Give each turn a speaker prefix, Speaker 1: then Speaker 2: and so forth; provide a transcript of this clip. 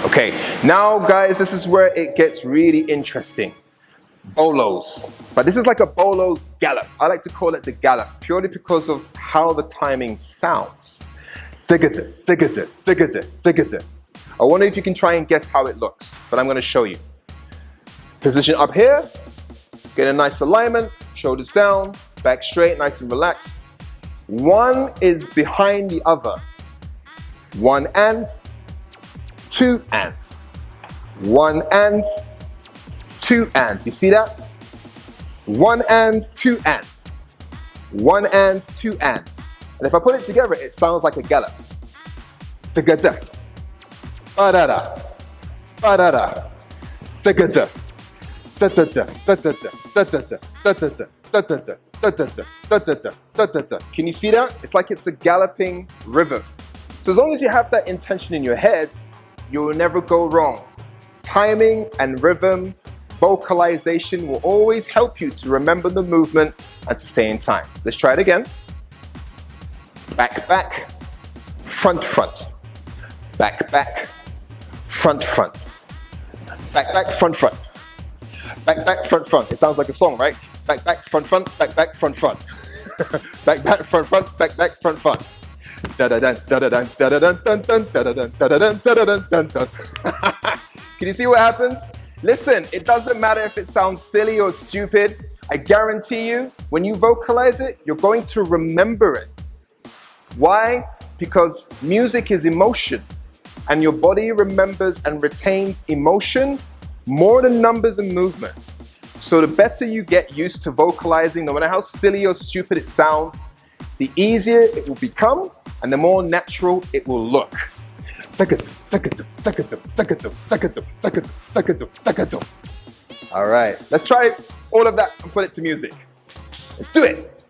Speaker 1: Okay, now guys, this is where it gets really interesting. Bolos. But this is like a Bolos Gallop. I like to call it the Gallop purely because of how the timing sounds. Digga-da, digga-da, digga-da, digga-da. I wonder if you can try and guess how it looks, but I'm going to show you. Position up here, get a nice alignment, shoulders down, back straight, nice and relaxed. One is behind the other. One and, two and. One and, two and. You see that? One and, two and. One and, two and. And if I put it together, it sounds like a gallop. Da-ga-da. Ba-da-da. Ba-da-da. Da-ga-da. Da-da-da. Da-da-da. Da-da-da. Da-da-da. Da-da-da. Da-da-da. Da-da-da. Da-da-da. Can you see that? It's like it's a galloping rhythm. So as long as you have that intention in your head, you will never go wrong. Timing and rhythm, vocalization will always help you to remember the movement and to stay in time. Let's try it again. Back, back, front, front. Back, back, front, front. Back, back, front, front. Back, back, front, front. It sounds like a song, right? Back, back, front, front, back, back, front, front. Back, back, front, front, back, back, front, front. Da-da-dun, da-da-dun, da-da-dun, dun-dun, da-da-dun, da-da-dun, da-da-dun, dun-dun. Can you see what happens? Listen, it doesn't matter if it sounds silly or stupid. I guarantee you, when you vocalize it, you're going to remember it. Why? Because music is emotion, and your body remembers and retains emotion more than numbers and movement. So the better you get used to vocalizing, no matter how silly or stupid it sounds, the easier it will become and the more natural it will look. All right, let's try all of that and put it to music. Let's do it.